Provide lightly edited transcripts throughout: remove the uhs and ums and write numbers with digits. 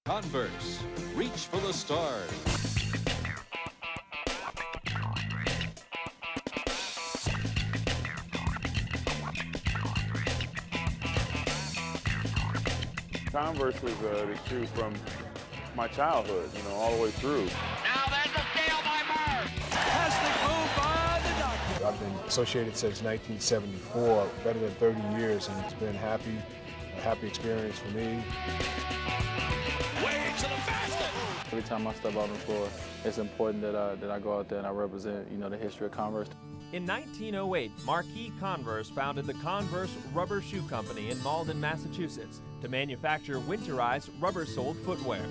Converse, reach for the stars. Converse is the shoe from my childhood, all the way through. Now there's a steal by Murr. Fantastic move by the Doctor. I've been associated since 1974, better than 30 years, and it's been a happy experience for me. Way to the basket. Every time I step out on the floor, it's important that I go out there and I represent, the history of Converse. In 1908, Marquis Converse founded the Converse Rubber Shoe Company in Malden, Massachusetts, to manufacture winterized rubber-soled footwear.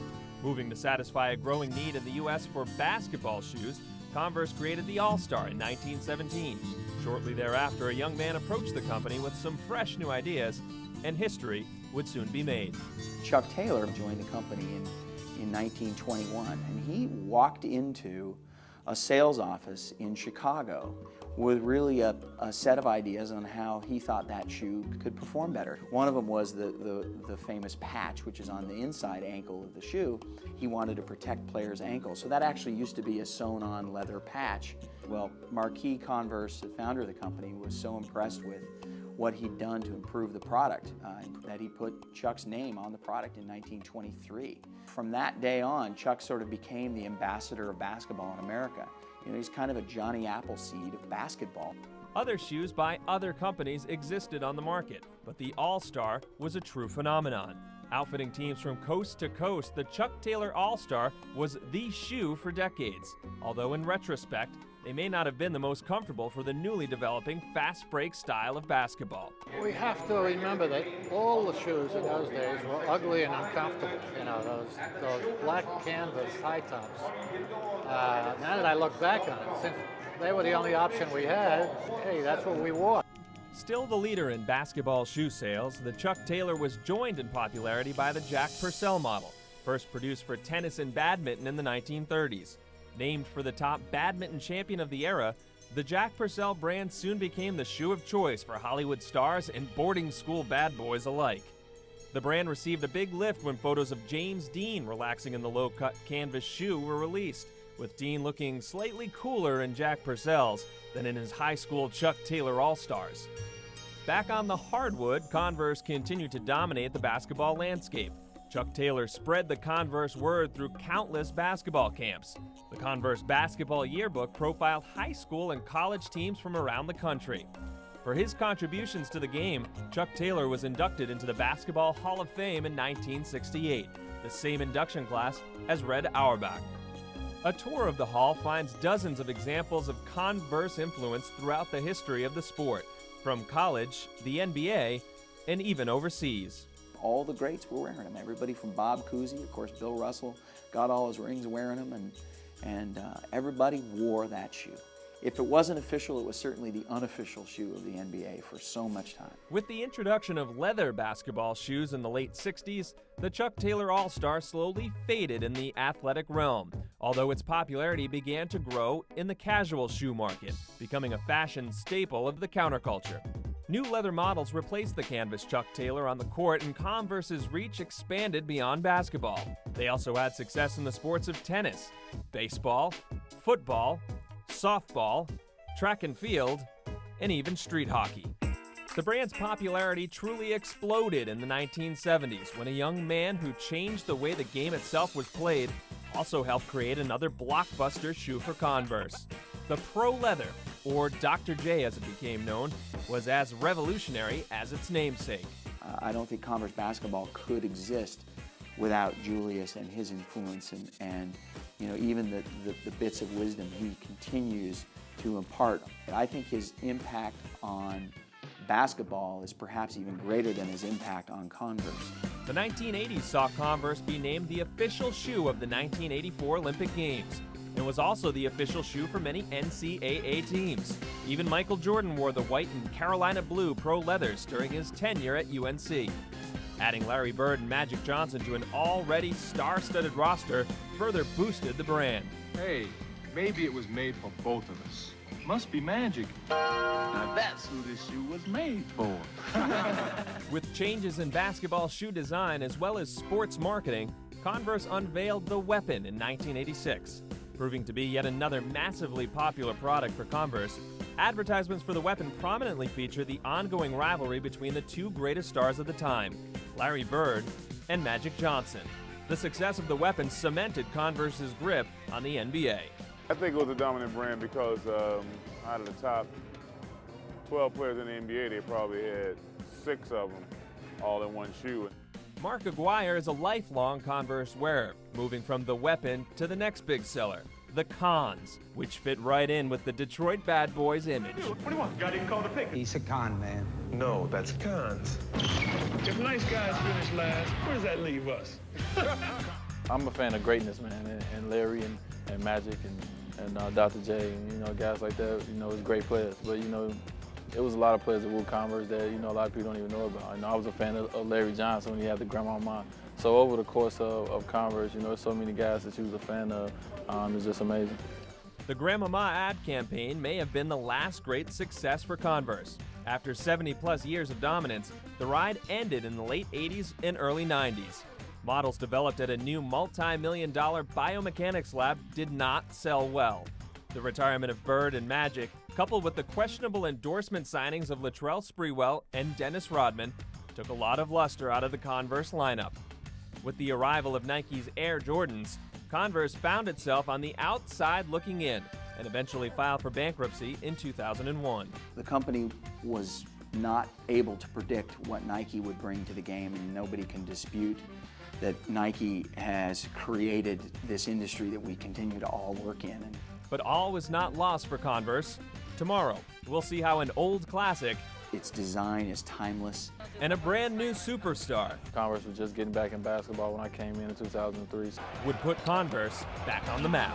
Moving to satisfy a growing need in the U.S. for basketball shoes, Converse created the All-Star in 1917. Shortly thereafter, a young man approached the company with some fresh new ideas, and history would soon be made. Chuck Taylor joined the company in 1921, and he walked into a sales office in Chicago with really a set of ideas on how he thought that shoe could perform better. One of them was the famous patch, which is on the inside ankle of the shoe. He wanted to protect players' ankles, so that actually used to be a sewn-on leather patch. Well, Marquis Converse, the founder of the company, was so impressed with what he'd done to improve the product that he put Chuck's name on the product in 1923. From that day on, Chuck sort of became the ambassador of basketball in America. He's kind of a Johnny Appleseed of basketball. Other shoes by other companies existed on the market, but the All-Star was a true phenomenon. Outfitting teams from coast to coast, the Chuck Taylor All-Star was the shoe for decades, although in retrospect, they may not have been the most comfortable for the newly developing fast break style of basketball. We have to remember that all the shoes in those days were ugly and uncomfortable. Those black canvas high tops. Now that I look back on it, since they were the only option we had, hey, that's what we wore. Still the leader in basketball shoe sales, the Chuck Taylor was joined in popularity by the Jack Purcell model, first produced for tennis and badminton in the 1930s. Named for the top badminton champion of the era, the Jack Purcell brand soon became the shoe of choice for Hollywood stars and boarding school bad boys alike. The brand received a big lift when photos of James Dean relaxing in the low-cut canvas shoe were released, with Dean looking slightly cooler in Jack Purcell's than in his high school Chuck Taylor All-Stars. Back on the hardwood, Converse continued to dominate the basketball landscape. Chuck Taylor spread the Converse word through countless basketball camps. The Converse Basketball Yearbook profiled high school and college teams from around the country. For his contributions to the game, Chuck Taylor was inducted into the Basketball Hall of Fame in 1968, the same induction class as Red Auerbach. A tour of the hall finds dozens of examples of Converse influence throughout the history of the sport, from college, the NBA, and even overseas. All the greats were wearing them. Everybody from Bob Cousy, of course, Bill Russell got all his rings wearing them, and everybody wore that shoe. If it wasn't official, it was certainly the unofficial shoe of the NBA for so much time. With the introduction of leather basketball shoes in the late 60s, the Chuck Taylor All-Star slowly faded in the athletic realm, although its popularity began to grow in the casual shoe market, becoming a fashion staple of the counterculture. New leather models replaced the canvas Chuck Taylor on the court, and Converse's reach expanded beyond basketball. They also had success in the sports of tennis, baseball, football, softball, track and field, and even street hockey. The brand's popularity truly exploded in the 1970s when a young man who changed the way the game itself was played also helped create another blockbuster shoe for Converse. The Pro Leather, or Dr. J as it became known, was as revolutionary as its namesake. I don't think Converse basketball could exist without Julius and his influence and even the bits of wisdom he continues to impart. I think his impact on basketball is perhaps even greater than his impact on Converse. The 1980s saw Converse be named the official shoe of the 1984 Olympic Games, and was also the official shoe for many NCAA teams. Even Michael Jordan wore the white and Carolina blue Pro Leathers during his tenure at UNC. Adding Larry Bird and Magic Johnson to an already star-studded roster further boosted the brand. Hey, maybe it was made for both of us. Must be magic. Now that's who this shoe was made for. With changes in basketball shoe design as well as sports marketing, Converse unveiled the Weapon in 1986. Proving to be yet another massively popular product for Converse, advertisements for the Weapon prominently feature the ongoing rivalry between the two greatest stars of the time, Larry Bird and Magic Johnson. The success of the Weapon cemented Converse's grip on the NBA. I think it was a dominant brand because out of the top 12 players in the NBA, they probably had 6 of them all in one shoe. Mark Aguirre is a lifelong Converse wearer, moving from the Weapon to the next big seller, the Cons, which fit right in with the Detroit Bad Boys image. What do you want? Guy didn't call the pick. He's a con man. No, that's Cons. If nice guys finish last, where does that leave us? I'm a fan of greatness, man, and Larry and Magic and Dr. J, and, guys like that, was great players. But, it was a lot of players that wore Converse that, a lot of people don't even know about. I was a fan of Larry Johnson when he had the grandmama. So over the course of Converse, there's so many guys that you was a fan of. It's just amazing. The Grandmama ad campaign may have been the last great success for Converse. After 70-plus years of dominance, the ride ended in the late 80s and early 90s. Models developed at a new multi-million-dollar biomechanics lab did not sell well. The retirement of Bird and Magic, coupled with the questionable endorsement signings of Latrell Sprewell and Dennis Rodman, took a lot of luster out of the Converse lineup. With the arrival of Nike's Air Jordans, Converse found itself on the outside looking in and eventually filed for bankruptcy in 2001. The company was not able to predict what Nike would bring to the game, and nobody can dispute that Nike has created this industry that we continue to all work in. But all was not lost for Converse. Tomorrow, we'll see how an old classic, its design is timeless, and a brand new superstar, Converse was just getting back in basketball when I came in 2003. would put Converse back on the map.